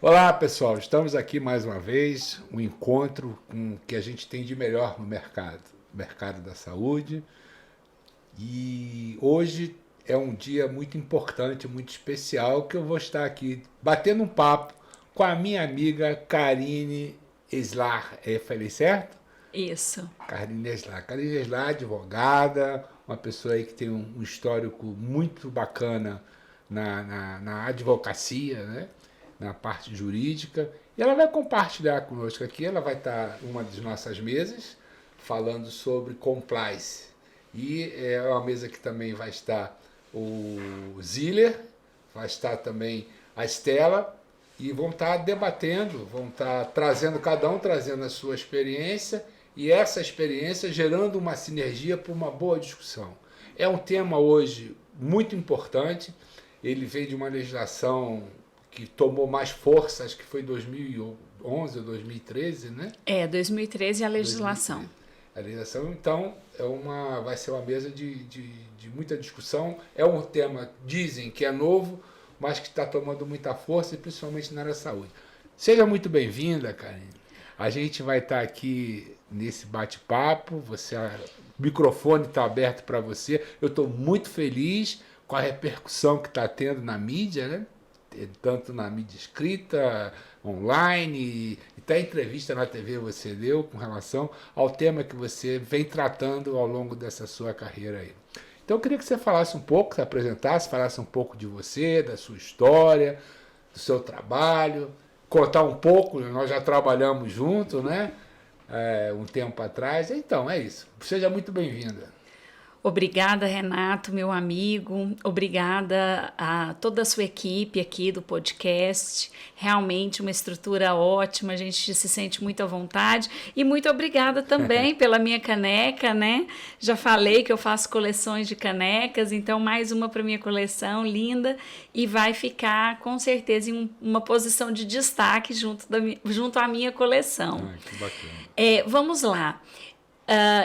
Olá, pessoal. Estamos aqui mais uma vez, um encontro com o que a gente tem de melhor no mercado, o mercado da saúde. E hoje é um dia muito importante, muito especial, que eu vou estar aqui batendo um papo com a minha amiga Karine Eslar. Falei certo? Isso. Karine Eslar. Karine Eslar, advogada, uma pessoa aí que tem um histórico muito bacana na advocacia, né? Na parte jurídica. E ela vai compartilhar conosco aqui, ela vai estar em uma das nossas mesas, falando sobre compliance. E é uma mesa que também vai estar o Ziller, vai estar também a Estela, e vão estar debatendo, vão estar trazendo, cada um trazendo a sua experiência, e essa experiência gerando uma sinergia para uma boa discussão. É um tema hoje muito importante, ele vem de uma legislação que tomou mais força, acho que foi 2011 ou 2013, né? 2013 a legislação. 2013. A legislação, então, vai ser uma mesa de muita discussão. É um tema, dizem que é novo, mas que está tomando muita força, e principalmente na área da saúde. Seja muito bem-vinda, Karine. A gente vai estar aqui nesse bate-papo, o microfone está aberto para você. Eu estou muito feliz com a repercussão que está tendo na mídia, né? Tanto na mídia escrita, online, e até entrevista na TV você deu com relação ao tema que você vem tratando ao longo dessa sua carreira aí. Então eu queria que você falasse um pouco, se apresentasse, falasse um pouco de você, da sua história, do seu trabalho, contar um pouco, nós já trabalhamos juntos, né? Um tempo atrás. Então, é isso. Seja muito bem-vinda. Obrigada, Renato, meu amigo. Obrigada a toda a sua equipe aqui do podcast. Realmente uma estrutura ótima, a gente se sente muito à vontade. E muito obrigada também pela minha caneca, né? Já falei que eu faço coleções de canecas, então mais uma para minha coleção, linda. E vai ficar, com certeza, em uma posição de destaque junto à minha coleção. Que bacana. Vamos lá.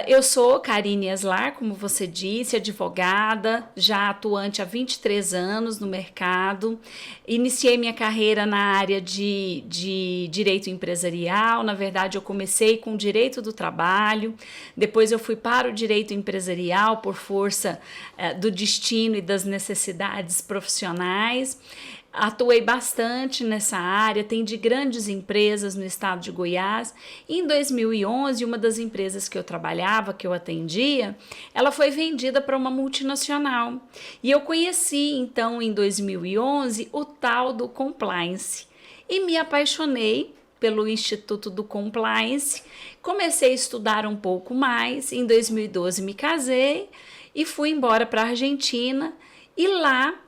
Eu sou Karine Eslar, como você disse, advogada, já atuante há 23 anos no mercado. Iniciei minha carreira na área de direito empresarial. Na verdade, eu comecei com direito do trabalho, depois eu fui para o direito empresarial por força do destino e das necessidades profissionais. Atuei bastante nessa área, atendi grandes empresas no estado de Goiás. E em 2011, uma das empresas que eu trabalhava, que eu atendia, ela foi vendida para uma multinacional. E eu conheci, então, em 2011, o tal do compliance. E me apaixonei pelo Instituto do Compliance. Comecei a estudar um pouco mais. Em 2012, me casei e fui embora para a Argentina. E lá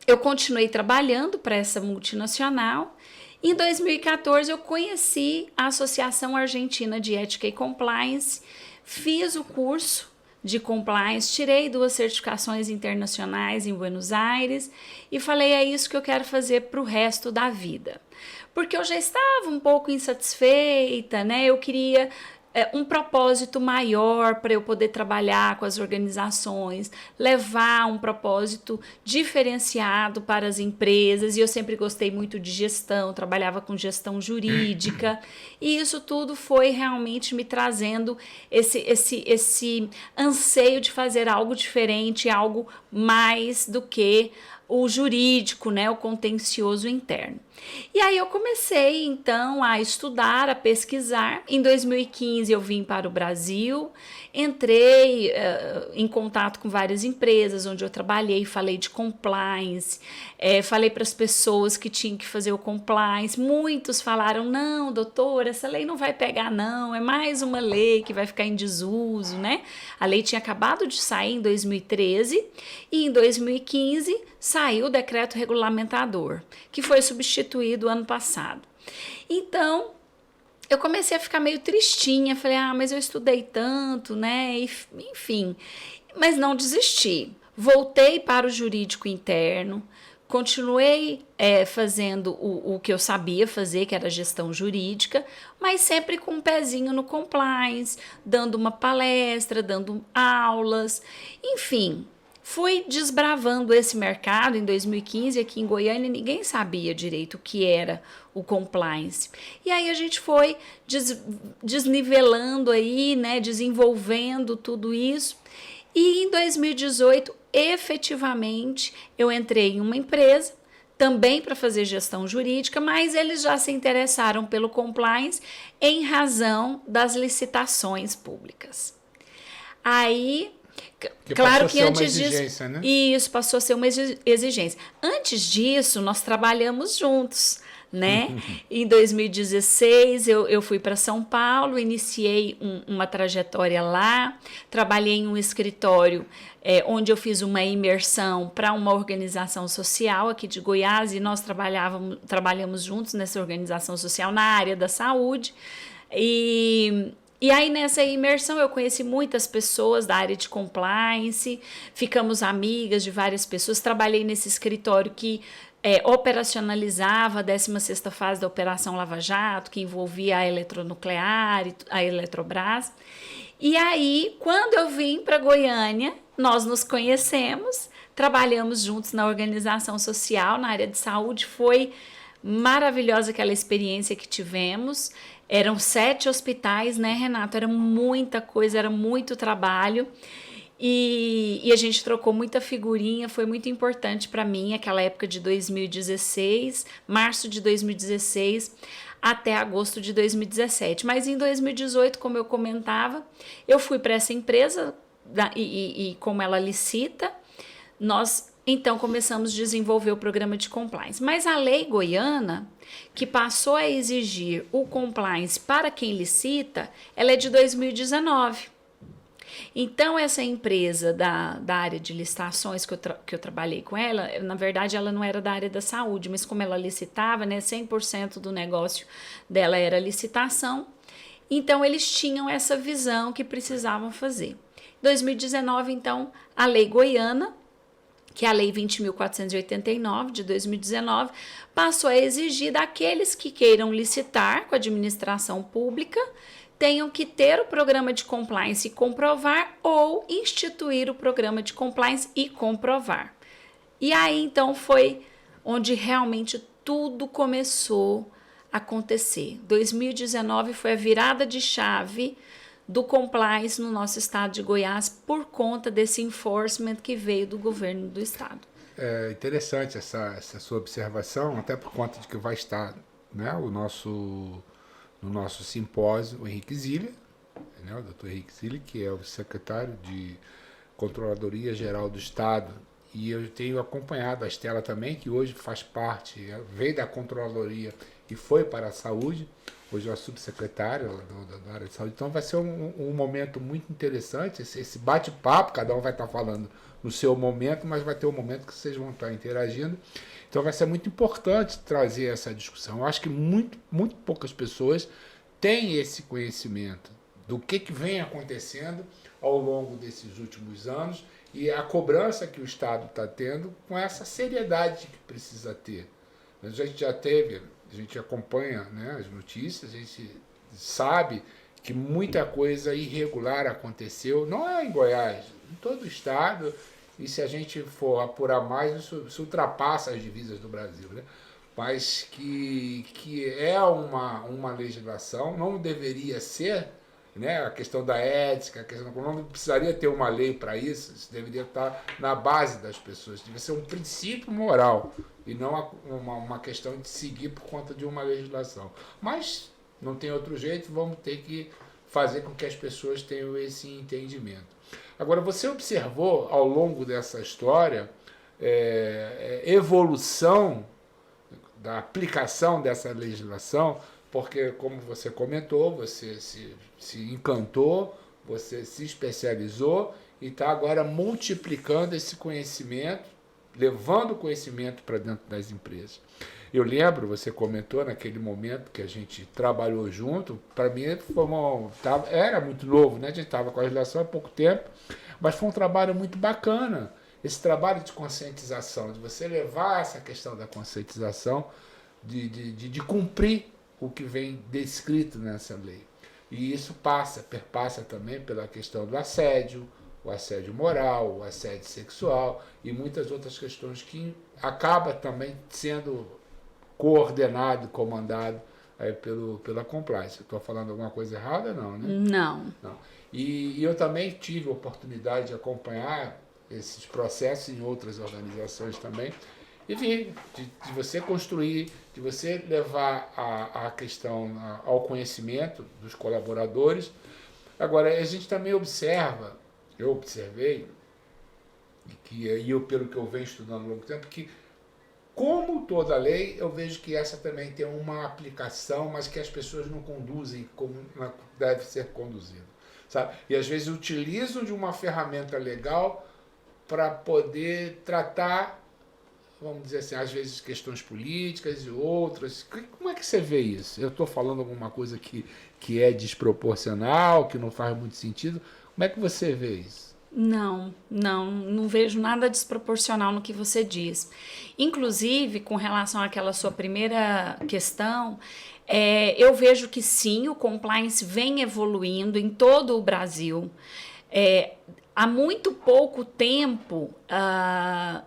eu continuei trabalhando para essa multinacional. Em 2014, eu conheci a Associação Argentina de Ética e Compliance, fiz o curso de compliance, tirei 2 certificações internacionais em Buenos Aires e falei, é isso que eu quero fazer para o resto da vida. Porque eu já estava um pouco insatisfeita, né? Eu queria um propósito maior para eu poder trabalhar com as organizações, levar um propósito diferenciado para as empresas. E eu sempre gostei muito de gestão, trabalhava com gestão jurídica, e isso tudo foi realmente me trazendo esse anseio de fazer algo diferente, algo mais do que o jurídico, né, o contencioso interno. E aí eu comecei, então, a estudar, a pesquisar. Em 2015 eu vim para o Brasil, entrei em contato com várias empresas onde eu trabalhei, falei de compliance, falei para as pessoas que tinham que fazer o compliance. Muitos falaram, não, doutor, essa lei não vai pegar não, é mais uma lei que vai ficar em desuso, né? A lei tinha acabado de sair em 2013 e em 2015 saiu o decreto regulamentador, que foi substituído ano passado. Então, eu comecei a ficar meio tristinha, falei, mas eu estudei tanto, né, enfim, mas não desisti. Voltei para o jurídico interno, continuei fazendo o que eu sabia fazer, que era gestão jurídica, mas sempre com um pezinho no compliance, dando uma palestra, dando aulas, enfim. Fui desbravando esse mercado em 2015, aqui em Goiânia, ninguém sabia direito o que era o compliance. E aí a gente foi desnivelando aí, né, desenvolvendo tudo isso. E em 2018, efetivamente, eu entrei em uma empresa, também para fazer gestão jurídica, mas eles já se interessaram pelo compliance em razão das licitações públicas. Aí, claro que antes disso, né? Isso passou a ser uma exigência. Antes disso, nós trabalhamos juntos, né? Em 2016, eu fui para São Paulo, iniciei uma trajetória lá, trabalhei em um escritório onde eu fiz uma imersão para uma organização social aqui de Goiás e nós trabalhamos juntos nessa organização social na área da saúde. E aí, nessa imersão, eu conheci muitas pessoas da área de compliance, ficamos amigas de várias pessoas, trabalhei nesse escritório que operacionalizava a 16ª fase da Operação Lava Jato, que envolvia a Eletronuclear, a Eletrobras. E aí, quando eu vim para Goiânia, nós nos conhecemos, trabalhamos juntos na organização social, na área de saúde, foi maravilhosa aquela experiência que tivemos. Eram 7 hospitais, né, Renato? Era muita coisa, era muito trabalho. E a gente trocou muita figurinha, foi muito importante para mim aquela época de 2016, março de 2016 até agosto de 2017. Mas em 2018, como eu comentava, eu fui para essa empresa e como ela licita, nós então começamos a desenvolver o programa de compliance. Mas a lei goiana, que passou a exigir o compliance para quem licita, ela é de 2019. Então, essa empresa da área de licitações que eu trabalhei com ela, na verdade, ela não era da área da saúde, mas como ela licitava, né, 100% do negócio dela era licitação, então eles tinham essa visão que precisavam fazer. Em 2019, então, a lei goiana, que é a Lei 20.489, de 2019, passou a exigir daqueles que queiram licitar com a administração pública, tenham que ter o programa de compliance e comprovar ou instituir o programa de compliance e comprovar. E aí, então, foi onde realmente tudo começou a acontecer. 2019 foi a virada de chave do compliance no nosso estado de Goiás por conta desse enforcement que veio do governo do estado. É interessante essa sua observação, até por conta de que vai estar, né, no nosso simpósio o Henrique Zilli, né, o Dr. Henrique Zilli, que é o secretário de Controladoria Geral do Estado, e eu tenho acompanhado a Estela também, que hoje faz parte, veio da Controladoria e foi para a Saúde, hoje é a subsecretária da área de saúde. Então vai ser um momento muito interessante, esse bate-papo, cada um vai estar falando no seu momento, mas vai ter um momento que vocês vão estar interagindo. Então vai ser muito importante trazer essa discussão. Eu acho que muito poucas pessoas têm esse conhecimento do que vem acontecendo ao longo desses últimos anos e a cobrança que o Estado está tendo com essa seriedade que precisa ter. A gente já teve, a gente acompanha, né, as notícias, a gente sabe que muita coisa irregular aconteceu, não é em Goiás, em todo o Estado, e se a gente for apurar mais, isso ultrapassa as divisas do Brasil, né? Mas que é uma legislação, não deveria ser, né? A questão da ética, não precisaria ter uma lei para isso deveria estar na base das pessoas, deveria ser um princípio moral e não uma questão de seguir por conta de uma legislação. Mas não tem outro jeito, vamos ter que fazer com que as pessoas tenham esse entendimento. Agora, você observou ao longo dessa história evolução da aplicação dessa legislação, porque, como você comentou, você se encantou, você se especializou e está agora multiplicando esse conhecimento, levando o conhecimento para dentro das empresas. Eu lembro, você comentou naquele momento que a gente trabalhou junto, para mim era muito novo, né? A gente estava com a legislação há pouco tempo, mas foi um trabalho muito bacana, esse trabalho de conscientização, de você levar essa questão da conscientização, de cumprir o que vem descrito nessa lei. E isso perpassa também pela questão do assédio, o assédio moral, o assédio sexual e muitas outras questões que acaba também sendo coordenado, comandado aí pela compliance. Estou falando alguma coisa errada? Não, né? Não. Não. E eu também tive a oportunidade de acompanhar esses processos em outras organizações também e vi de você construir, de você levar a questão ao conhecimento dos colaboradores. Agora, a gente também observa, eu observei, e eu, pelo que eu venho estudando ao longo do tempo, que como toda lei, eu vejo que essa também tem uma aplicação, mas que as pessoas não conduzem como deve ser conduzido, sabe? E às vezes utilizam de uma ferramenta legal para poder tratar, vamos dizer assim, às vezes questões políticas e outras. Como é que você vê isso? Eu estou falando alguma coisa que é desproporcional, que não faz muito sentido. Como é que você vê isso? Não vejo nada desproporcional no que você diz. Inclusive, com relação àquela sua primeira questão, eu vejo que sim, o compliance vem evoluindo em todo o Brasil. Há muito pouco tempo,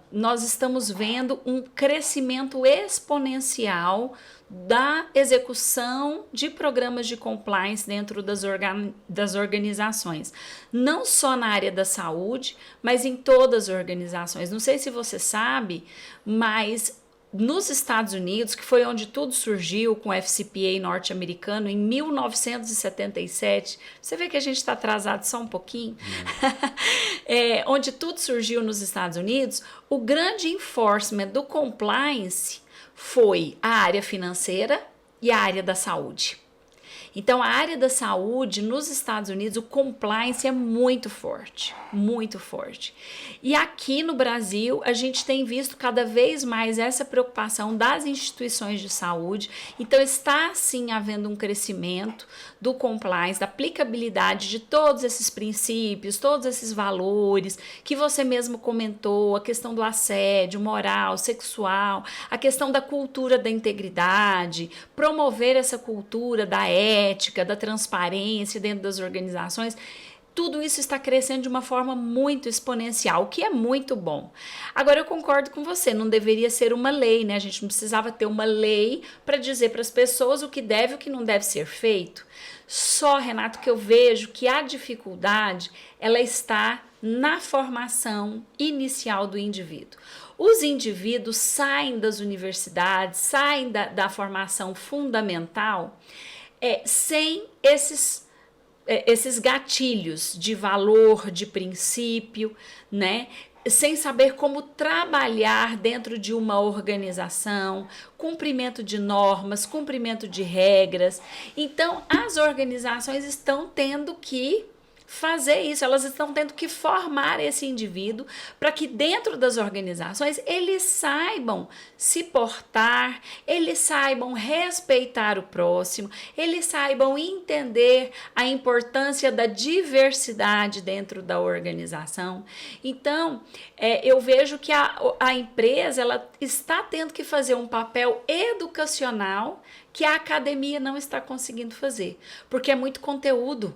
nós estamos vendo um crescimento exponencial da execução de programas de compliance dentro das organizações. Não só na área da saúde, mas em todas as organizações. Não sei se você sabe, mas nos Estados Unidos, que foi onde tudo surgiu com o FCPA norte-americano, em 1977, você vê que a gente está atrasado só um pouquinho, onde tudo surgiu nos Estados Unidos, o grande enforcement do compliance foi a área financeira e a área da saúde. Então, a área da saúde nos Estados Unidos, o compliance é muito forte, muito forte. E aqui no Brasil, a gente tem visto cada vez mais essa preocupação das instituições de saúde. Então, está sim havendo um crescimento do compliance, da aplicabilidade de todos esses princípios, todos esses valores que você mesmo comentou, a questão do assédio moral, sexual, a questão da cultura da integridade, promover essa cultura da ética, da transparência dentro das organizações. Tudo isso está crescendo de uma forma muito exponencial, o que é muito bom. Agora, eu concordo com você, não deveria ser uma lei, né? A gente não precisava ter uma lei para dizer para as pessoas o que deve e o que não deve ser feito. Só, Renato, que eu vejo que a dificuldade, ela está na formação inicial do indivíduo. Os indivíduos saem das universidades, saem da formação fundamental sem esses gatilhos de valor, de princípio, né? Sem saber como trabalhar dentro de uma organização, cumprimento de normas, cumprimento de regras. Então, as organizações estão tendo que fazer isso, elas estão tendo que formar esse indivíduo para que dentro das organizações eles saibam se portar, eles saibam respeitar o próximo, eles saibam entender a importância da diversidade dentro da organização. Então, eu vejo que a empresa ela está tendo que fazer um papel educacional que a academia não está conseguindo fazer, porque é muito conteúdo.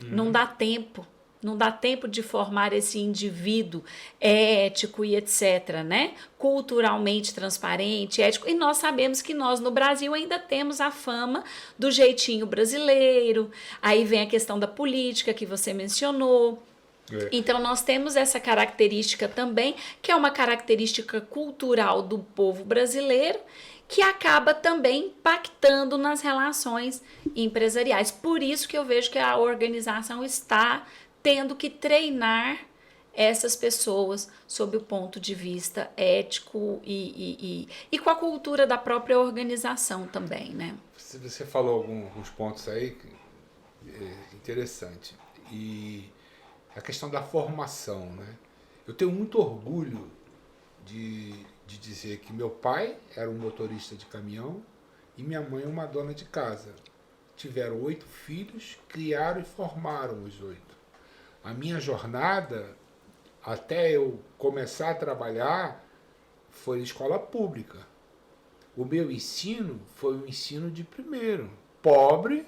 Não dá tempo, não dá tempo de formar esse indivíduo ético e etc, né? Culturalmente transparente, ético. E nós sabemos que nós no Brasil ainda temos a fama do jeitinho brasileiro. Aí vem a questão da política que você mencionou. Então, nós temos essa característica também, que é uma característica cultural do povo brasileiro, que acaba também impactando nas relações empresariais. Por isso que eu vejo que a organização está tendo que treinar essas pessoas sob o ponto de vista ético e com a cultura da própria organização também, né? Você falou alguns pontos aí interessante. E a questão da formação, né? Eu tenho muito orgulho de dizer que meu pai era um motorista de caminhão e minha mãe uma dona de casa. Tiveram 8 filhos, criaram e formaram os 8. A minha jornada, até eu começar a trabalhar, foi escola pública. O meu ensino foi um ensino de primeiro. Pobre,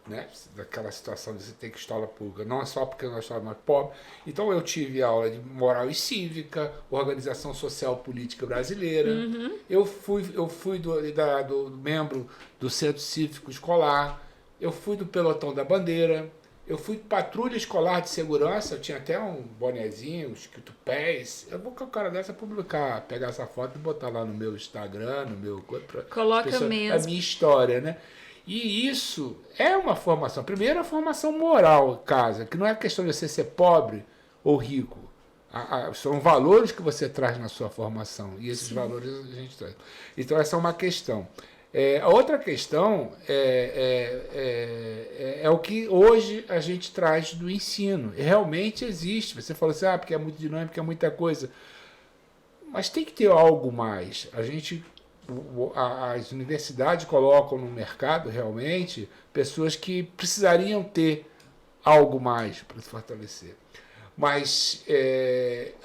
né? Daquela situação de você ter que escola pública, não é só porque nós estávamos mais pobres. Então eu tive aula de moral e cívica, organização social política brasileira. Eu fui do membro do centro cívico escolar, eu fui do pelotão da bandeira, eu fui patrulha escolar de segurança, eu tinha até um bonezinho, escrito pés. Eu vou com a cara dessa publicar, pegar essa foto e botar lá no meu Instagram, no meu... Coloca mesmo. É a minha história, né? E isso é uma formação. Primeiro, a formação moral, casa, que não é questão de você ser pobre ou rico. São valores que você traz na sua formação. E esses valores a gente traz. Então, essa é uma questão. A outra questão é o que hoje a gente traz do ensino. Realmente existe. Você falou assim, porque é muito dinâmico, é muita coisa. Mas tem que ter algo mais. As universidades colocam no mercado, realmente, pessoas que precisariam ter algo mais para se fortalecer. Mas,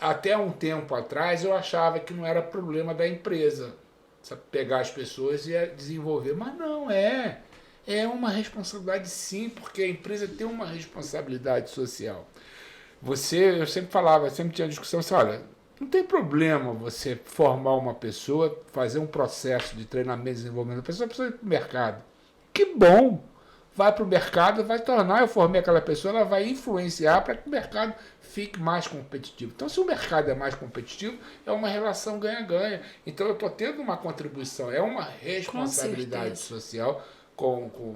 até um tempo atrás, eu achava que não era problema da empresa, sabe, pegar as pessoas e desenvolver. Mas não é. É uma responsabilidade, sim, porque a empresa tem uma responsabilidade social. Eu sempre falava, sempre tinha discussão assim, olha, não tem problema você formar uma pessoa, fazer um processo de treinamento e desenvolvimento da pessoa, a pessoa ir para o mercado. Que bom! Vai para o mercado, vai tornar, eu formei aquela pessoa, ela vai influenciar para que o mercado fique mais competitivo. Então, se o mercado é mais competitivo, é uma relação ganha-ganha. Então, eu estou tendo uma contribuição, é uma responsabilidade social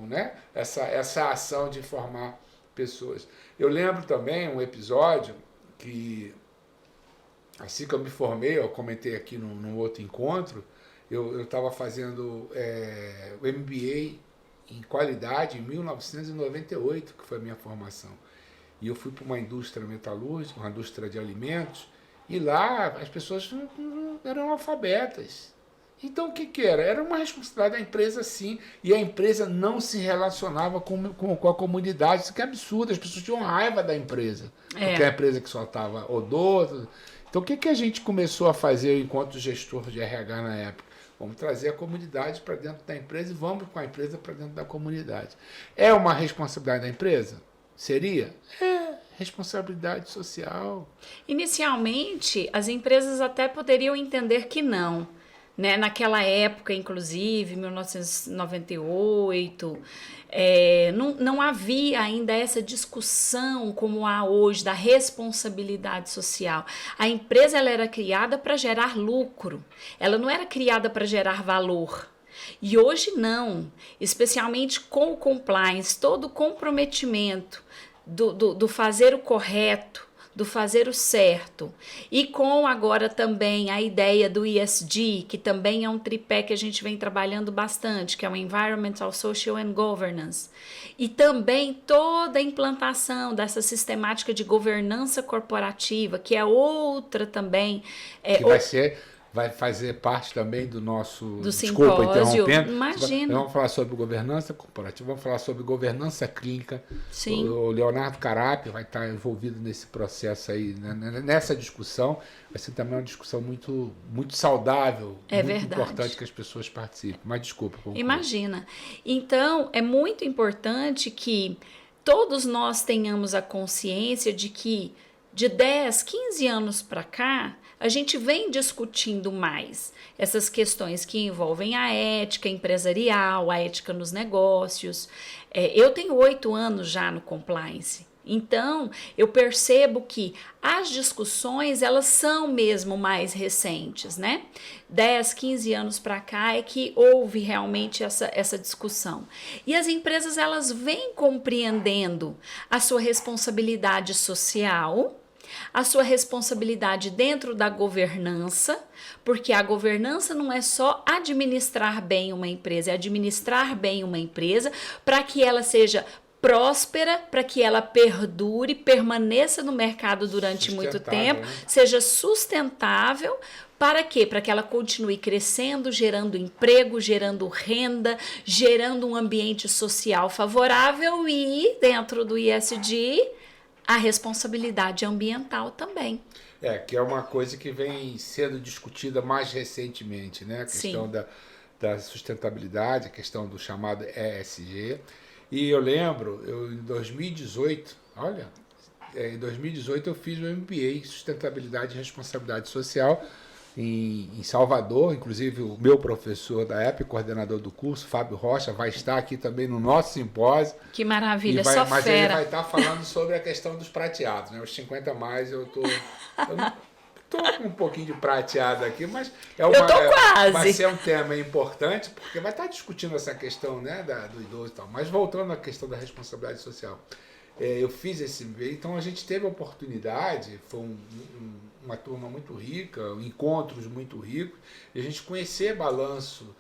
né, essa ação de formar pessoas. Eu lembro também um episódio que... Assim que eu me formei, eu comentei aqui num outro encontro, eu estava fazendo o MBA em qualidade em 1998, que foi a minha formação. E eu fui para uma indústria metalúrgica, uma indústria de alimentos, e lá as pessoas não eram analfabetas. Então o que era? Era uma responsabilidade da empresa, sim, e a empresa não se relacionava com a comunidade. Isso que é absurdo, as pessoas tinham raiva da empresa, porque a empresa que só estava odor. Então, o que a gente começou a fazer enquanto gestor de RH na época? Vamos trazer a comunidade para dentro da empresa e vamos com a empresa para dentro da comunidade. É uma responsabilidade da empresa? Seria? Responsabilidade social. Inicialmente, as empresas até poderiam entender que não. Né? Naquela época, inclusive, 1998, não havia ainda essa discussão como há hoje da responsabilidade social. A empresa ela era criada para gerar lucro, ela não era criada para gerar valor. E hoje não, especialmente com o compliance, todo o comprometimento do fazer o correto, do fazer o certo, e com agora também a ideia do ESG, que também é um tripé que a gente vem trabalhando bastante, que é o Environmental, Social and Governance, e também toda a implantação dessa sistemática de governança corporativa, que é outra também... Vai fazer parte também do nosso... Do desculpa, interrompendo. Imagina. Vamos falar sobre governança corporativa, vamos falar sobre governança clínica. Sim. O Leonardo Carapio vai estar envolvido nesse processo aí, nessa discussão. Vai ser também uma discussão muito, muito saudável, muito verdade. Importante que as pessoas participem. Mas desculpa. Conclui. Imagina. Então, é muito importante que todos nós tenhamos a consciência de que de 10, 15 anos para cá, a gente vem discutindo mais essas questões que envolvem a ética empresarial, a ética nos negócios. Eu tenho 8 anos já no compliance, então eu percebo que as discussões elas são mesmo mais recentes, né? 10, 15 anos para cá é que houve realmente essa discussão. E as empresas elas vêm compreendendo a sua responsabilidade social, a sua responsabilidade dentro da governança, porque a governança não é só administrar bem uma empresa, é administrar bem uma empresa para que ela seja próspera, para que ela perdure, permaneça no mercado durante muito tempo, né? Seja sustentável. Para quê? Para que ela continue crescendo, gerando emprego, gerando renda, gerando um ambiente social favorável e, dentro do ESG, a responsabilidade ambiental também. Que é uma coisa que vem sendo discutida mais recentemente, né? A questão da sustentabilidade, a questão do chamado ESG. E eu lembro, em 2018, olha, em 2018 eu fiz o MBA, Sustentabilidade e Responsabilidade Social, em Salvador. Inclusive o meu professor da época, coordenador do curso, Fábio Rocha, vai estar aqui também no nosso simpósio. Que maravilha, Mas fera. ele vai estar falando sobre a questão dos prateados, né? Os 50 mais eu tô com um pouquinho de prateado aqui, mas eu tô quase. Vai ser um tema importante, porque vai estar discutindo essa questão, né, do idoso e tal. Mas voltando à questão da responsabilidade social, eu fiz esse MBA, então a gente teve a oportunidade, foi uma turma muito rica, encontros muito ricos, e a gente conhecer balanço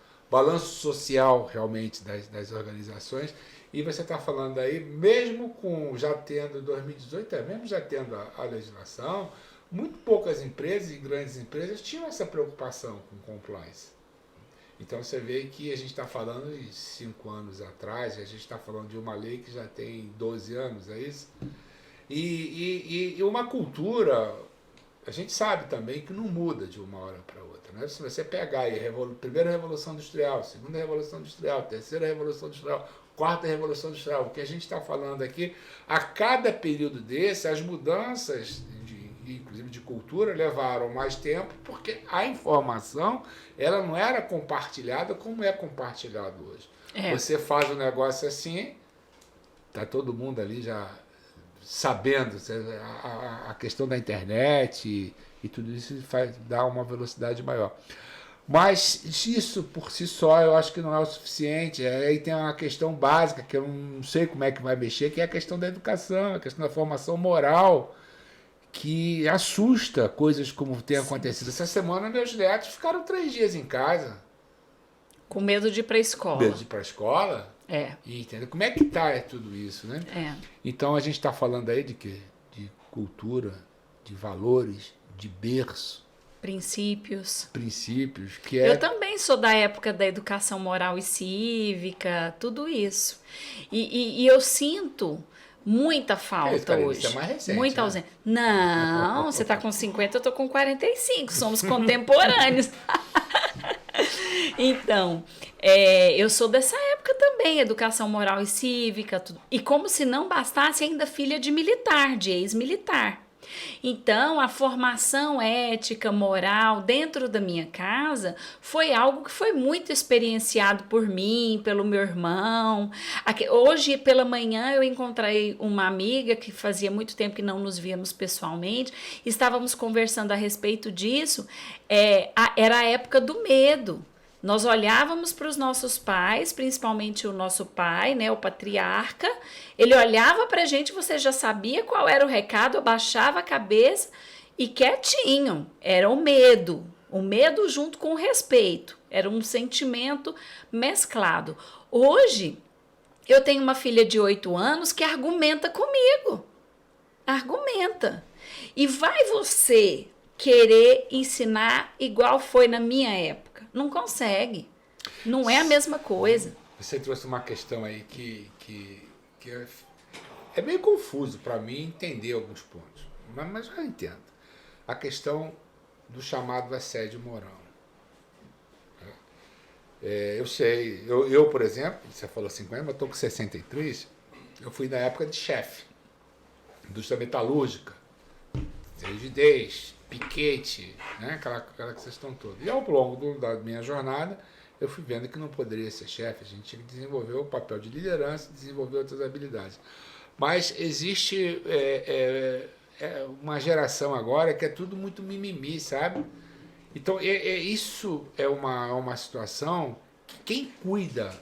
social realmente das organizações. E você está falando aí, mesmo já tendo 2018, mesmo já tendo a legislação, muito poucas empresas e grandes empresas tinham essa preocupação com compliance. Então você vê que a gente está falando de 5 anos atrás, a gente está falando de uma lei que já tem 12 anos, é isso? E uma cultura, a gente sabe também que não muda de uma hora para outra. Né? Se você pegar aí primeira Revolução Industrial, segunda Revolução Industrial, terceira Revolução Industrial, quarta Revolução Industrial, o que a gente está falando aqui, a cada período desse, as mudanças inclusive de cultura, levaram mais tempo, porque a informação ela não era compartilhada como é compartilhado hoje. Você faz um negócio assim, tá todo mundo ali já sabendo a questão da internet e tudo isso dá uma velocidade maior. Mas isso por si só eu acho que não é o suficiente. Aí tem uma questão básica que eu não sei como é que vai mexer, que é a questão da educação, a questão da formação moral, que assusta coisas como tem acontecido. Essa semana meus netos ficaram 3 dias em casa. Com medo de ir para a escola. Com medo de ir para a escola? E, entendeu? Como é que tá tudo isso, né? Então a gente está falando aí de quê? De cultura, de valores, de berço. Princípios. Que é... Eu também sou da época da educação moral e cívica, tudo isso. E eu sinto muita falta hoje. Isso é mais recente, muita né? ausência. Não, você está com 50, eu estou com 45. Somos contemporâneos. Então, eu sou dessa época também, educação moral e cívica. Tudo. E como se não bastasse, ainda filha de militar, de ex-militar. Então, a formação ética, moral dentro da minha casa foi algo que foi muito experienciado por mim, pelo meu irmão. Hoje, pela manhã, eu encontrei uma amiga que fazia muito tempo que não nos víamos pessoalmente. Estávamos conversando a respeito disso. Era a época do medo. Nós olhávamos para os nossos pais, principalmente o nosso pai, né, o patriarca. Ele olhava para a gente, você já sabia qual era o recado, abaixava a cabeça e quietinho. Era o medo junto com o respeito. Era um sentimento mesclado. Hoje, eu tenho uma filha de 8 anos que argumenta comigo. Argumenta. E vai você querer ensinar igual foi na minha época? Não consegue. Não é a mesma coisa. Você trouxe uma questão aí que é meio confuso para mim entender alguns pontos. Mas eu entendo. A questão do chamado assédio moral. Eu sei. Eu, por exemplo, você falou 50, mas estou com 63. Eu fui na época de chefe. Indústria metalúrgica. Rigidez, piquete, né? aquela questão toda. E ao longo da minha jornada, eu fui vendo que não poderia ser chefe, a gente tinha que desenvolver o papel de liderança, desenvolver outras habilidades. Mas existe uma geração agora que é tudo muito mimimi, sabe? Então, isso é uma situação que quem cuida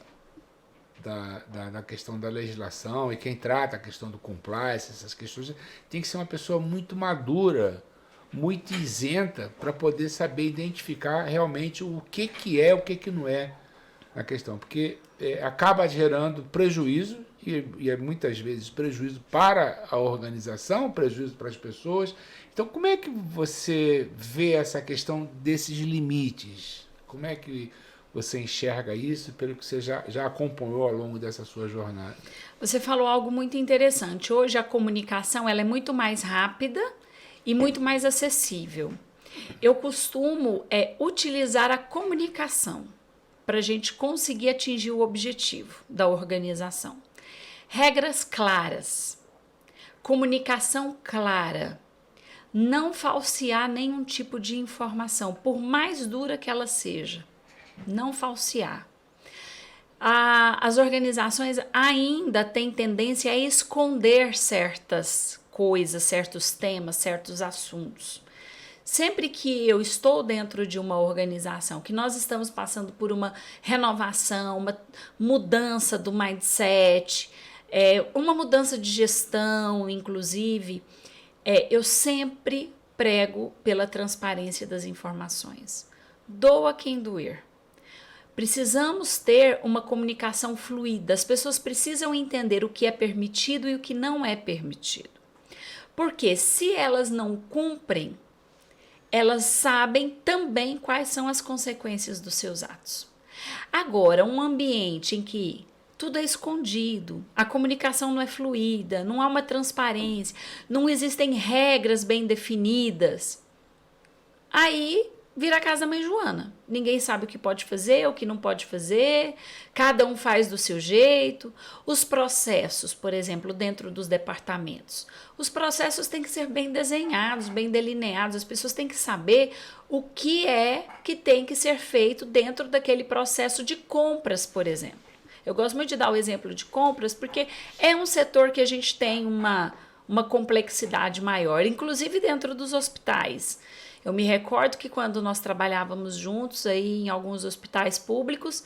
da questão da legislação e quem trata a questão do compliance, essas questões, tem que ser uma pessoa muito madura, muito isenta, para poder saber identificar realmente o que é, o que não é a questão. Porque acaba gerando prejuízo, e muitas vezes prejuízo para a organização, prejuízo para as pessoas. Então, como é que você vê essa questão desses limites? Como é que você enxerga isso, pelo que você já acompanhou ao longo dessa sua jornada? Você falou algo muito interessante. Hoje a comunicação ela é muito mais rápida e muito mais acessível. Eu costumo utilizar a comunicação para a gente conseguir atingir o objetivo da organização. Regras claras, comunicação clara, não falsear nenhum tipo de informação, por mais dura que ela seja, não falsear. As organizações ainda têm tendência a esconder certas coisas, certos temas, certos assuntos. Sempre que eu estou dentro de uma organização, que nós estamos passando por uma renovação, uma mudança do mindset, uma mudança de gestão, inclusive, eu sempre prego pela transparência das informaçõa doa quem doer. Precisamos ter uma comunicação fluida, as pessoas precisam entender o que é permitido e o que não é permitido. Porque se elas não cumprem, elas sabem também quais são as consequências dos seus atos. Agora, um ambiente em que tudo é escondido, a comunicação não é fluida, não há uma transparência, não existem regras bem definidas, aí vira a casa da mãe Joana. Ninguém sabe o que pode fazer, o que não pode fazer, cada um faz do seu jeito. Os processos, por exemplo, dentro dos departamentos, os processos têm que ser bem desenhados, bem delineados, as pessoas têm que saber o que é que tem que ser feito dentro daquele processo de compras, por exemplo. Eu gosto muito de dar o exemplo de compras porque é um setor que a gente tem uma complexidade maior, inclusive dentro dos hospitais. Eu me recordo que quando nós trabalhávamos juntos aí em alguns hospitais públicos,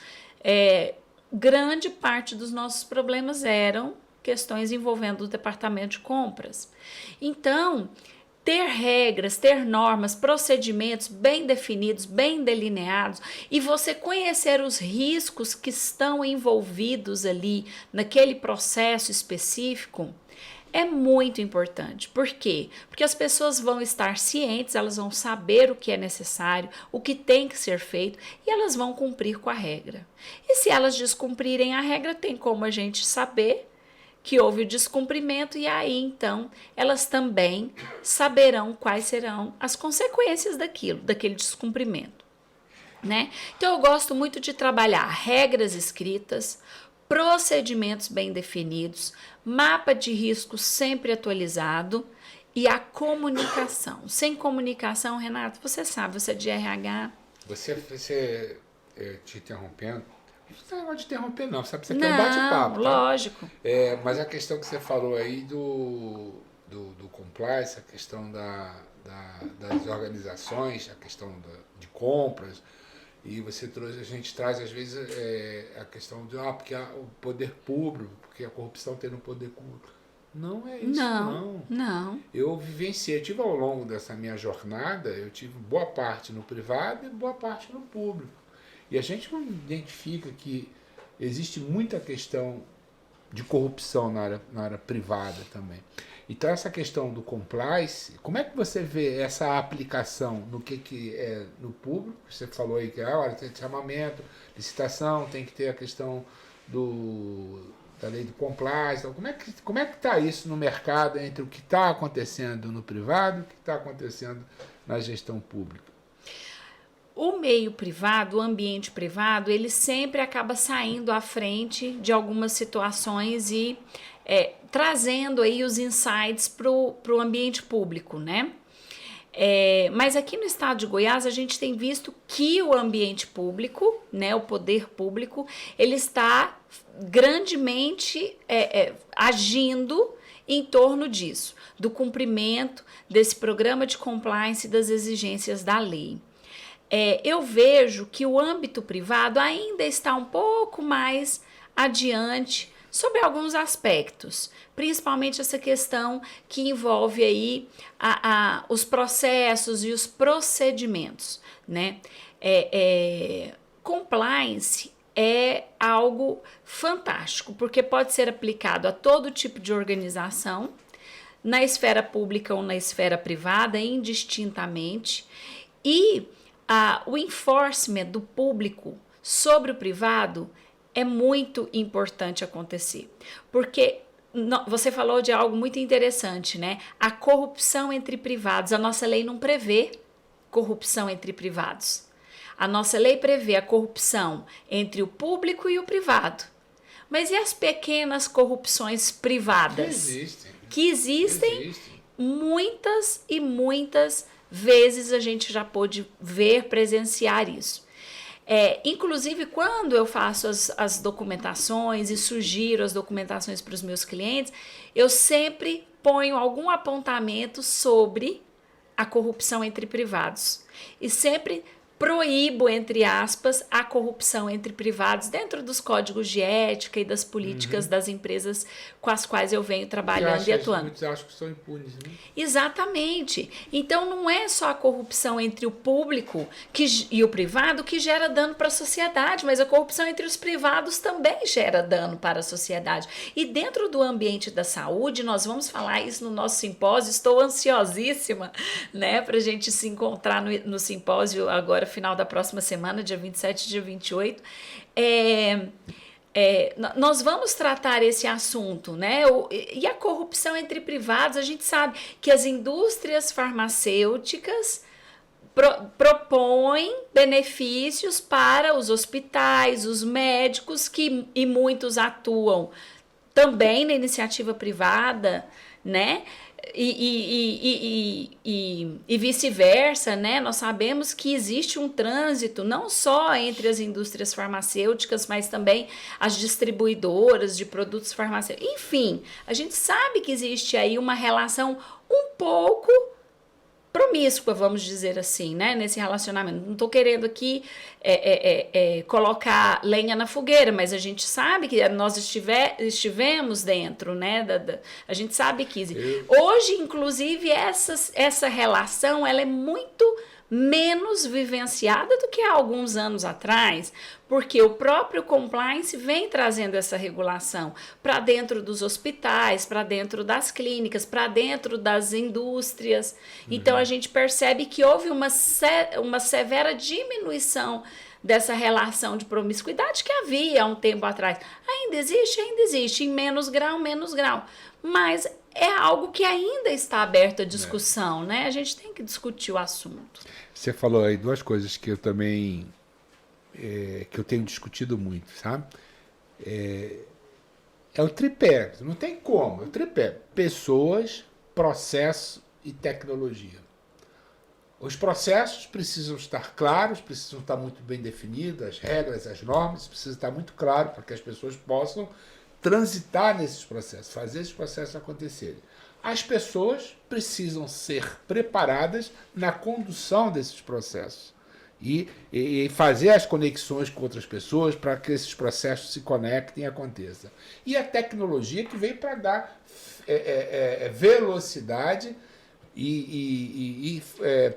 grande parte dos nossos problemas eram questões envolvendo o departamento de compras. Então, ter regras, ter normas, procedimentos bem definidos, bem delineados e você conhecer os riscos que estão envolvidos ali naquele processo específico é muito importante. Por quê? Porque as pessoas vão estar cientes, elas vão saber o que é necessário, o que tem que ser feito e elas vão cumprir com a regra. E se elas descumprirem a regra, tem como a gente saber que houve o descumprimento e aí então elas também saberão quais serão as consequências daquele descumprimento, né? Então eu gosto muito de trabalhar regras escritas, procedimentos bem definidos, mapa de risco sempre atualizado e a comunicação. Sem comunicação, Renato, você sabe, você é de RH. Você te interrompendo, não é negócio de interromper não, sabe? Isso aqui é um Não, bate-papo. Tá? Lógico. Mas a questão que você falou aí do compliance, a questão das organizações, a questão de compras, e a gente traz às vezes a questão de porque o poder público, porque a corrupção tem no poder público. Não é isso, não. Eu vivenciei, tive ao longo dessa minha jornada, eu tive boa parte no privado e boa parte no público. E a gente não identifica que existe muita questão de corrupção na área privada também. Então essa questão do compliance, como é que você vê essa aplicação no que é no público? Você falou aí que olha, tem chamamento, licitação, tem que ter a questão da lei do compliance. Então, como é que está isso no mercado entre o que está acontecendo no privado e o que está acontecendo na gestão pública? O meio privado, o ambiente privado, ele sempre acaba saindo à frente de algumas situações e trazendo aí os insights para o ambiente público, né? Mas aqui no estado de Goiás a gente tem visto que o ambiente público, né, o poder público, ele está grandemente agindo em torno disso, do cumprimento desse programa de compliance e das exigências da lei. Eu vejo que o âmbito privado ainda está um pouco mais adiante sobre alguns aspectos, principalmente essa questão que envolve aí os processos e os procedimentos, né? Compliance é algo fantástico, porque pode ser aplicado a todo tipo de organização, na esfera pública ou na esfera privada, indistintamente, e o enforcement do público sobre o privado é muito importante acontecer, porque você falou de algo muito interessante, né? A corrupção entre privados. A nossa lei não prevê corrupção entre privados. A nossa lei prevê a corrupção entre o público e o privado. Mas e as pequenas corrupções privadas? Que existem muitas e muitas vezes a gente já pôde ver, presenciar isso. Inclusive, quando eu faço as documentações e sugiro as documentações para os meus clientes, eu sempre ponho algum apontamento sobre a corrupção entre privados. E sempre proíbo, entre aspas, a corrupção entre privados dentro dos códigos de ética e das políticas das empresas com as quais eu venho trabalhando e atuando. Muitos acham que são impunes, né? Exatamente. Então, não é só a corrupção entre o público e o privado que gera dano para a sociedade, mas a corrupção entre os privados também gera dano para a sociedade. E dentro do ambiente da saúde, nós vamos falar isso no nosso simpósio, estou ansiosíssima, né, para a gente se encontrar no simpósio agora, final da próxima semana, dia 27 e dia 28, nós vamos tratar esse assunto, né? E a corrupção entre privados, a gente sabe que as indústrias farmacêuticas propõem benefícios para os hospitais, os médicos, e muitos atuam também na iniciativa privada, né? E vice-versa, né? Nós sabemos que existe um trânsito não só entre as indústrias farmacêuticas, mas também as distribuidoras de produtos farmacêuticos. Enfim, a gente sabe que existe aí uma relação um pouco promíscua, vamos dizer assim, né, nesse relacionamento. Não estou querendo aqui colocar lenha na fogueira, mas a gente sabe que nós estivemos dentro, né, a gente sabe que hoje, inclusive, essa relação ela é muito menos vivenciada do que há alguns anos atrás, porque o próprio compliance vem trazendo essa regulação para dentro dos hospitais, para dentro das clínicas, para dentro das indústrias. Então, a gente percebe que houve uma severa diminuição dessa relação de promiscuidade que havia há um tempo atrás. Ainda existe, em menos grau, mas é algo que ainda está aberto à discussão, né? A gente tem que discutir o assunto. Você falou aí duas coisas que eu também que eu tenho discutido muito, sabe? É o tripé, não tem como, é o tripé. Pessoas, processo e tecnologia. Os processos precisam estar claros, precisam estar muito bem definidos, as regras, as normas, precisam estar muito claro para que as pessoas possam transitar nesses processos, fazer esses processos acontecerem. As pessoas precisam ser preparadas na condução desses processos e fazer as conexões com outras pessoas para que esses processos se conectem e aconteçam. E a tecnologia que veio para dar velocidade e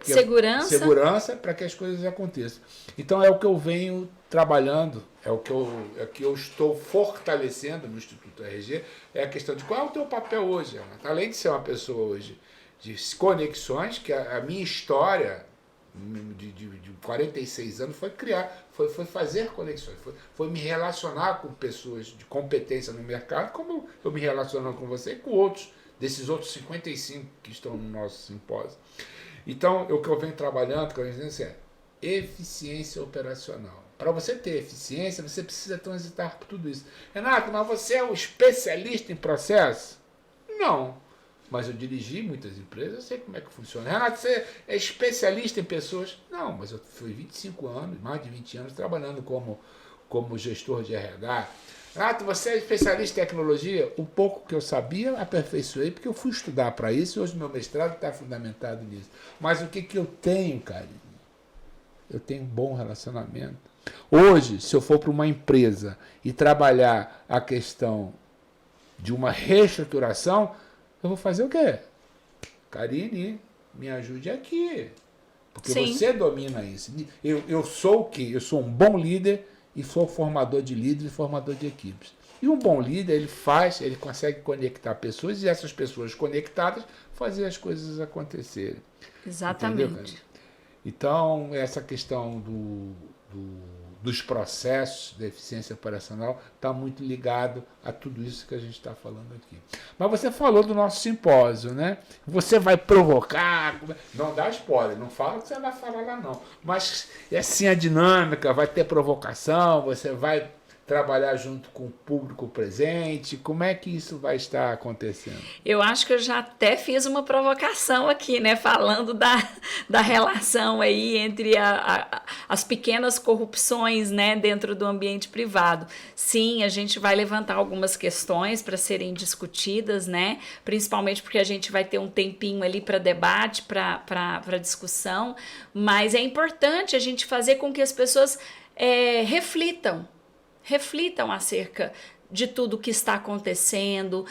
segurança para que as coisas aconteçam. Então é o que eu venho trabalhando, é o que eu estou fortalecendo no Instituto RG, é a questão de qual é o teu papel hoje, Renata? Além de ser uma pessoa hoje de conexões, que a minha história de 46 anos foi fazer conexões, foi me relacionar com pessoas de competência no mercado, como eu me relaciono com você e com outros, desses outros 55 que estão no nosso simpósio. Então, o que eu venho trabalhando, que eu venho dizendo é eficiência operacional. Para você ter eficiência, você precisa transitar por tudo isso. Renato, mas você é um especialista em processo? Não. Mas eu dirigi muitas empresas, eu sei como é que funciona. Renato, você é especialista em pessoas? Não, mas eu fui 25 anos, mais de 20 anos, trabalhando como gestor de RH. Renato, você é especialista em tecnologia? O pouco que eu sabia, aperfeiçoei, porque eu fui estudar para isso e hoje meu mestrado está fundamentado nisso. Mas o que eu tenho, cara? Eu tenho um bom relacionamento. Hoje, se eu for para uma empresa e trabalhar a questão de uma reestruturação, eu vou fazer o quê? Karine, me ajude aqui. Porque Sim. Você domina isso. Eu sou o quê? Eu sou um bom líder e sou formador de líderes e formador de equipes. E um bom líder, ele consegue conectar pessoas e essas pessoas conectadas fazer as coisas acontecerem. Exatamente. Entendeu? Então, essa questão dos processos da eficiência operacional está muito ligado a tudo isso que a gente está falando aqui. Mas você falou do nosso simpósio, né? Você vai provocar, não dá spoiler, não fala que você vai falar lá não. Mas é assim a dinâmica, vai ter provocação, você vai trabalhar junto com o público presente? Como é que isso vai estar acontecendo? Eu acho que eu já até fiz uma provocação aqui, né? Falando da relação aí entre as pequenas corrupções, né? Dentro do ambiente privado. Sim, a gente vai levantar algumas questões para serem discutidas, né? Principalmente porque a gente vai ter um tempinho ali para debate, para discussão. Mas é importante a gente fazer com que as pessoas reflitam acerca de tudo que está acontecendo,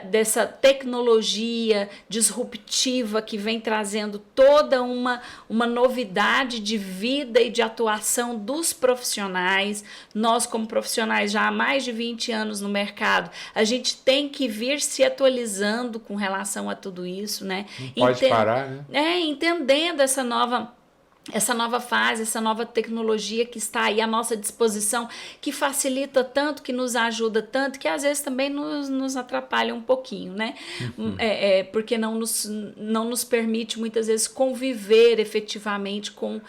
dessa tecnologia disruptiva que vem trazendo toda uma novidade de vida e de atuação dos profissionais. Nós, como profissionais já há mais de 20 anos no mercado, a gente tem que vir se atualizando com relação a tudo isso, né? Não pode parar, né? Entendendo essa nova fase, essa nova tecnologia que está aí à nossa disposição, que facilita tanto, que nos ajuda tanto, que às vezes também nos atrapalha um pouquinho, né? Porque não nos permite muitas vezes conviver efetivamente com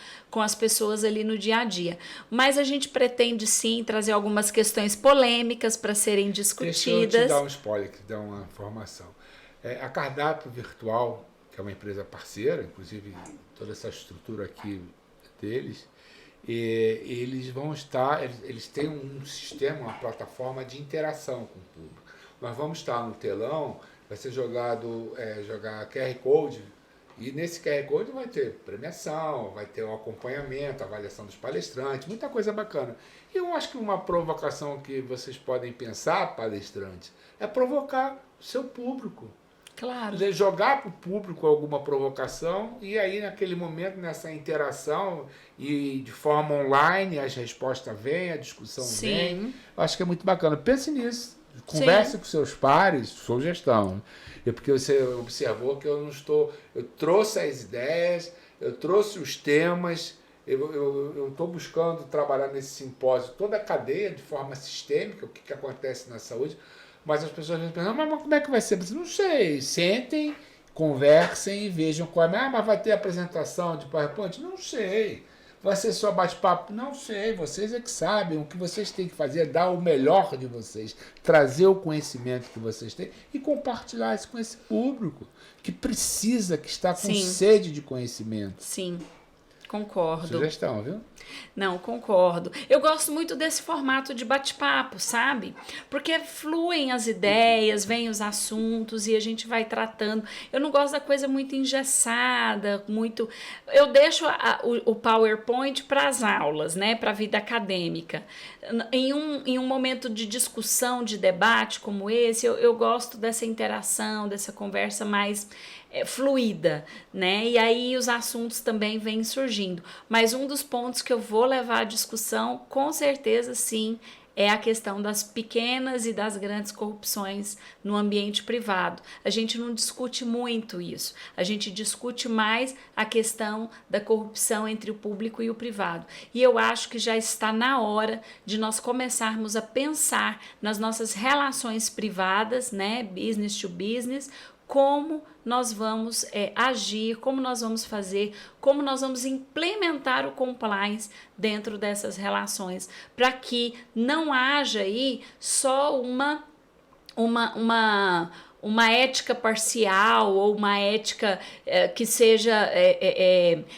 as pessoas ali no dia a dia. Mas a gente pretende sim trazer algumas questões polêmicas para serem discutidas. Deixa eu te dar um spoiler, te dar uma informação. A Cardápio Virtual, que é uma empresa parceira, inclusive toda essa estrutura aqui deles, eles têm um sistema, uma plataforma de interação com o público. Nós vamos estar no telão, vai ser jogar QR Code, e nesse QR Code vai ter premiação, vai ter o acompanhamento, avaliação dos palestrantes, muita coisa bacana. E eu acho que uma provocação que vocês podem pensar, palestrantes, é provocar o seu público. Claro. Jogar para o público alguma provocação e aí naquele momento, nessa interação e de forma online, as respostas vêm, a discussão vem. Eu acho que é muito bacana. Pense nisso. Converse com seus pares, sugestão. Porque você observou que eu trouxe as ideias, eu trouxe os temas, eu estou buscando trabalhar nesse simpósio toda a cadeia de forma sistêmica, o que acontece na saúde. Mas as pessoas pensam, mas como é que vai ser? Não sei, sentem, conversem e vejam qual é. Mas vai ter apresentação de PowerPoint? Não sei. Vai ser só bate-papo? Não sei, vocês é que sabem. O que vocês têm que fazer é dar o melhor de vocês, trazer o conhecimento que vocês têm e compartilhar isso com esse público que precisa, que está com sede de conhecimento. Sim, concordo. Sugestão, viu? Não, concordo. Eu gosto muito desse formato de bate-papo, sabe? Porque fluem as ideias, vêm os assuntos e a gente vai tratando. Eu não gosto da coisa muito engessada, muito... Eu deixo o PowerPoint para as aulas, né? Para a vida acadêmica. Em um momento de discussão, de debate como esse, eu gosto dessa interação, dessa conversa mais fluida, né? E aí os assuntos também vêm surgindo. Mas um dos pontos que eu vou levar à discussão, com certeza sim, é a questão das pequenas e das grandes corrupções no ambiente privado. A gente não discute muito isso. A gente discute mais a questão da corrupção entre o público e o privado. E eu acho que já está na hora de nós começarmos a pensar nas nossas relações privadas, né, business to business, como nós vamos agir, como nós vamos fazer, como nós vamos implementar o compliance dentro dessas relações, para que não haja aí só uma ética parcial ou uma ética que seja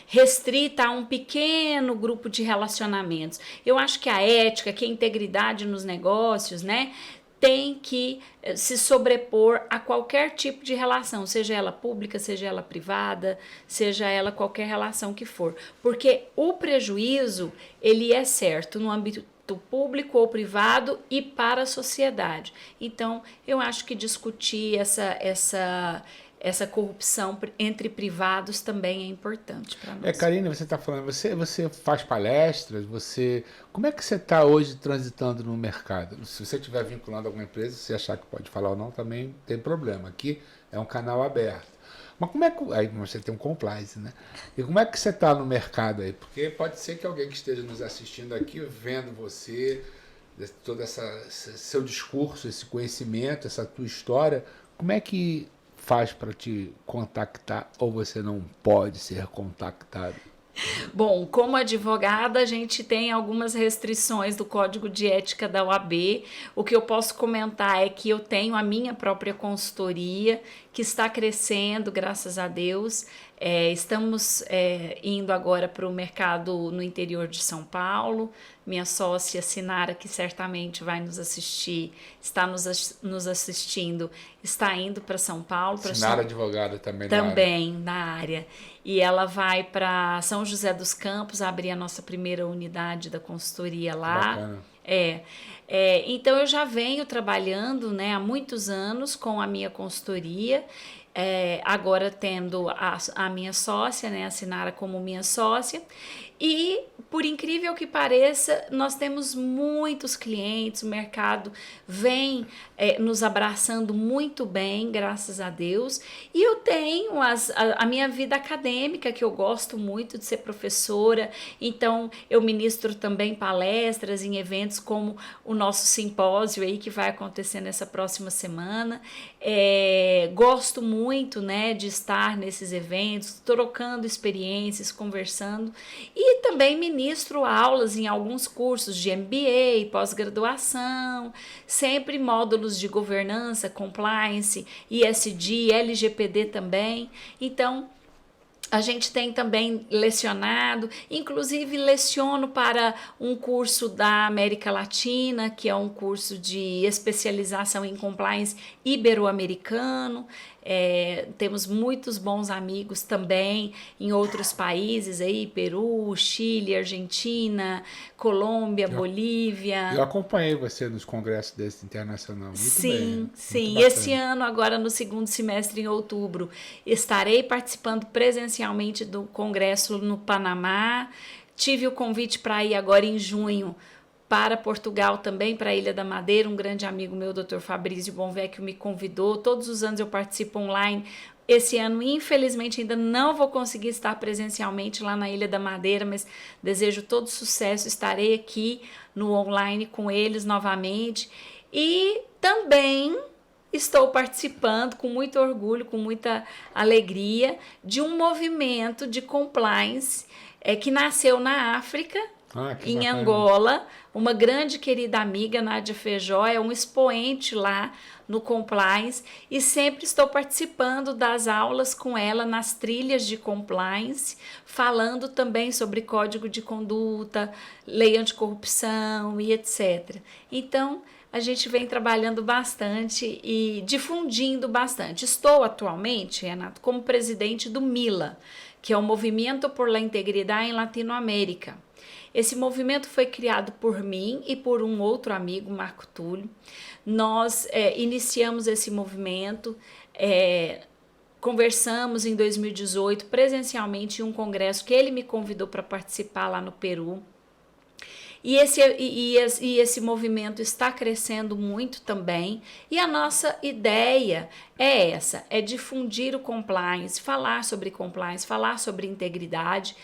restrita a um pequeno grupo de relacionamentos. Eu acho que a ética, que a integridade nos negócios, né, tem que se sobrepor a qualquer tipo de relação, seja ela pública, seja ela privada, seja ela qualquer relação que for. Porque o prejuízo, ele é certo no âmbito público ou privado e para a sociedade. Então, eu acho que discutir essa corrupção entre privados também é importante para nós. Karine, você está falando, você faz palestras, como é que você está hoje transitando no mercado? Se você estiver vinculando a alguma empresa, se achar que pode falar ou não, também não tem problema. Aqui é um canal aberto. Mas como é que... Aí você tem um compliance, né? E como é que você está no mercado aí? Porque pode ser que alguém que esteja nos assistindo aqui, vendo você, todo seu discurso, esse conhecimento, essa tua história, como é que faz para te contactar ou você não pode ser contactado? Bom, como advogada, a gente tem algumas restrições do Código de Ética da OAB. O que eu posso comentar é que eu tenho a minha própria consultoria, que está crescendo, graças a Deus. Estamos indo agora para o mercado no interior de São Paulo. Minha sócia Sinara, que certamente vai nos assistir, está nos assistindo, está indo para São Paulo. Sinara advogada também na área. E ela vai para São José dos Campos abrir a nossa primeira unidade da consultoria lá. Bacana. Então eu já venho trabalhando, né, há muitos anos com a minha consultoria. Agora tendo a minha sócia, né, a Sinara como minha sócia, e por incrível que pareça, nós temos muitos clientes, o mercado vem nos abraçando muito bem, graças a Deus, e eu tenho a minha vida acadêmica, que eu gosto muito de ser professora, então eu ministro também palestras em eventos como o nosso simpósio aí, que vai acontecer nessa próxima semana. Gosto muito, né, de estar nesses eventos, trocando experiências, conversando, e também ministro aulas em alguns cursos de MBA, pós-graduação, sempre módulos de governança, compliance, ESG, LGPD também. Então, a gente tem também lecionado, inclusive leciono para um curso da América Latina, que é um curso de especialização em compliance ibero-americano. Temos muitos bons amigos também em outros países, aí, Peru, Chile, Argentina, Colômbia, Bolívia. Eu acompanhei você nos congressos desse internacional. Muito bem. Sim. Esse ano, agora no segundo semestre, em outubro, estarei participando presencialmente do congresso no Panamá. Tive o convite para ir agora em junho para Portugal também, para a Ilha da Madeira. Um grande amigo meu, Dr. Fabrício Bonvecchio, me convidou. Todos os anos eu participo online. Esse ano, infelizmente, ainda não vou conseguir estar presencialmente lá na Ilha da Madeira, mas desejo todo sucesso. Estarei aqui no online com eles novamente. E também estou participando com muito orgulho, com muita alegria, de um movimento de compliance que nasceu na África, em bacana. Angola. Uma grande querida amiga, Nádia Feijó, é um expoente lá no compliance, e sempre estou participando das aulas com ela nas trilhas de compliance, falando também sobre código de conduta, lei anticorrupção e etc. Então, a gente vem trabalhando bastante e difundindo bastante. Estou atualmente, Renato, como presidente do MILA, que é o Movimento por la Integridade em Latinoamérica. Esse movimento foi criado por mim e por um outro amigo, Marco Túlio. Nós iniciamos esse movimento, conversamos em 2018 presencialmente em um congresso que ele me convidou para participar lá no Peru. E esse movimento está crescendo muito também, e a nossa ideia é essa, é difundir o compliance, falar sobre integridade,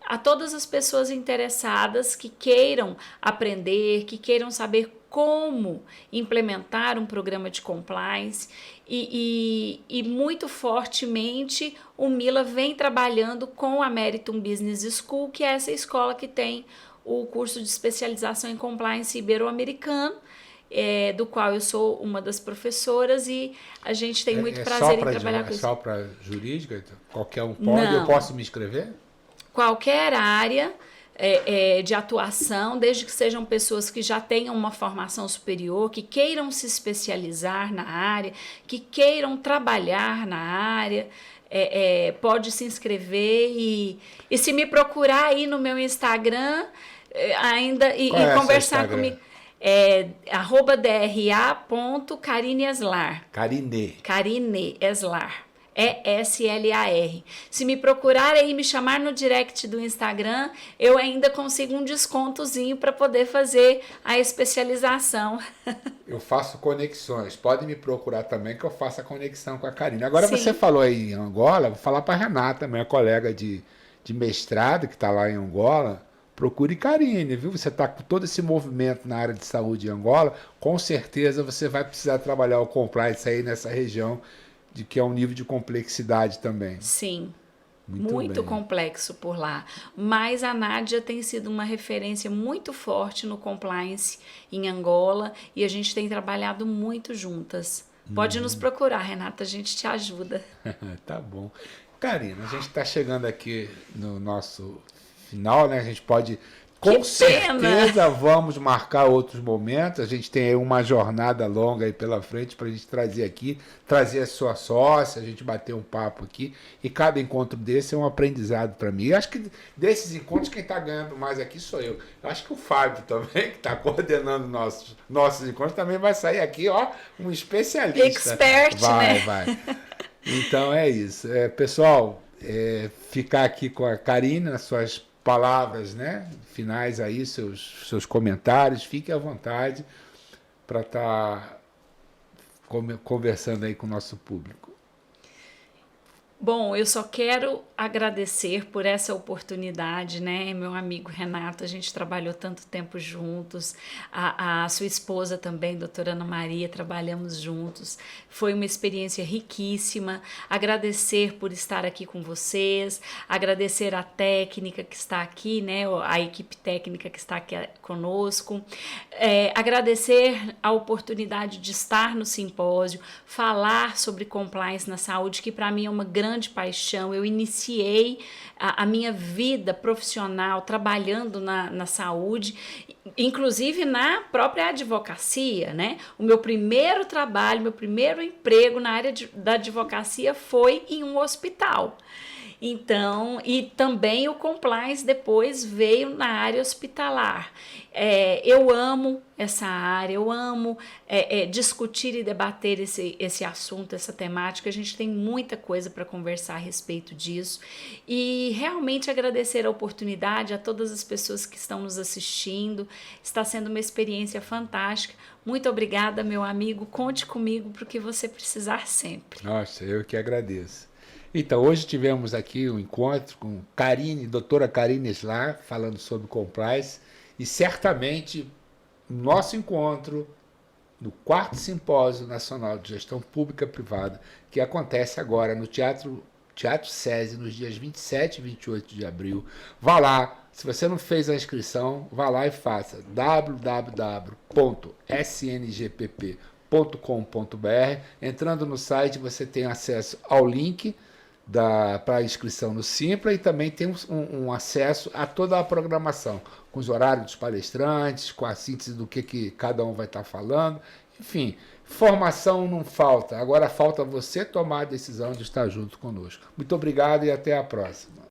a todas as pessoas interessadas que queiram aprender, que queiram saber como implementar um programa de compliance, e muito fortemente o MILA vem trabalhando com a Meritum Business School, que é essa escola que tem o curso de especialização em compliance ibero-americano, do qual eu sou uma das professoras, e a gente tem muito prazer em trabalhar com isso. É só para jurídica? Qualquer um pode? Eu posso me inscrever? Qualquer área de atuação, desde que sejam pessoas que já tenham uma formação superior, que queiram se especializar na área, que queiram trabalhar na área, pode se inscrever e se me procurar aí no meu Instagram ainda e conversar comigo. @dra.carineeslar. Carine Eslar. ESLAR. Se me procurar aí, me chamar no direct do Instagram, eu ainda consigo um descontozinho para poder fazer a especialização. Eu faço conexões. Pode me procurar também que eu faço a conexão com a Karine. Agora Sim. Você falou aí em Angola, vou falar para a Renata, minha colega de mestrado que está lá em Angola. Procure Karine, viu? Você está com todo esse movimento na área de saúde em Angola, com certeza você vai precisar trabalhar o compliance aí nessa região, de que é um nível de complexidade também. Sim. Muito complexo por lá. Mas a Nádia tem sido uma referência muito forte no compliance em Angola e a gente tem trabalhado muito juntas. Pode nos procurar, Renata, a gente te ajuda. Tá bom. Karina, a gente está chegando aqui no nosso final, né? A gente pode, com certeza, vamos marcar outros momentos. A gente tem aí uma jornada longa aí pela frente para a gente trazer aqui, trazer a sua sócia, a gente bater um papo aqui. E cada encontro desse é um aprendizado para mim. Eu acho que desses encontros, quem está ganhando mais aqui sou eu. Eu acho que o Fábio também, que está coordenando nossos encontros, também vai sair aqui, ó, um especialista. Expert, né? Vai. Então é isso. Pessoal, ficar aqui com a Karine nas suas palavras, né, finais aí, seus comentários, fique à vontade para estar conversando aí com o nosso público. Bom, eu só quero agradecer por essa oportunidade, né, meu amigo Renato, a gente trabalhou tanto tempo juntos, a sua esposa também, doutora Ana Maria, trabalhamos juntos, foi uma experiência riquíssima, agradecer por estar aqui com vocês, agradecer a técnica que está aqui, né, a equipe técnica que está aqui conosco, agradecer a oportunidade de estar no simpósio, falar sobre compliance na saúde, que para mim é uma grande paixão. Eu iniciei a minha vida profissional trabalhando na saúde, inclusive na própria advocacia, né? O meu primeiro trabalho, meu primeiro emprego na área da advocacia foi em um hospital. Então, e também o compliance depois veio na área hospitalar. Eu amo essa área, eu amo discutir e debater esse assunto, essa temática. A gente tem muita coisa para conversar a respeito disso. E realmente agradecer a oportunidade a todas as pessoas que estão nos assistindo. Está sendo uma experiência fantástica. Muito obrigada, meu amigo. Conte comigo para o que você precisar sempre. Nossa, eu que agradeço. Então, hoje tivemos aqui um encontro com doutora Karine Slar, falando sobre compliance, e certamente nosso encontro no 4º Simpósio Nacional de Gestão Pública Privada, que acontece agora no Teatro SESI, nos dias 27 e 28 de abril. Vá lá, se você não fez a inscrição, vá lá e faça www.sngpp.com.br. Entrando no site, você tem acesso ao link para a inscrição no Simpla e também tem um acesso a toda a programação, com os horários dos palestrantes, com a síntese do que cada um vai estar falando. Enfim, formação não falta. Agora falta você tomar a decisão de estar junto conosco. Muito obrigado e até a próxima.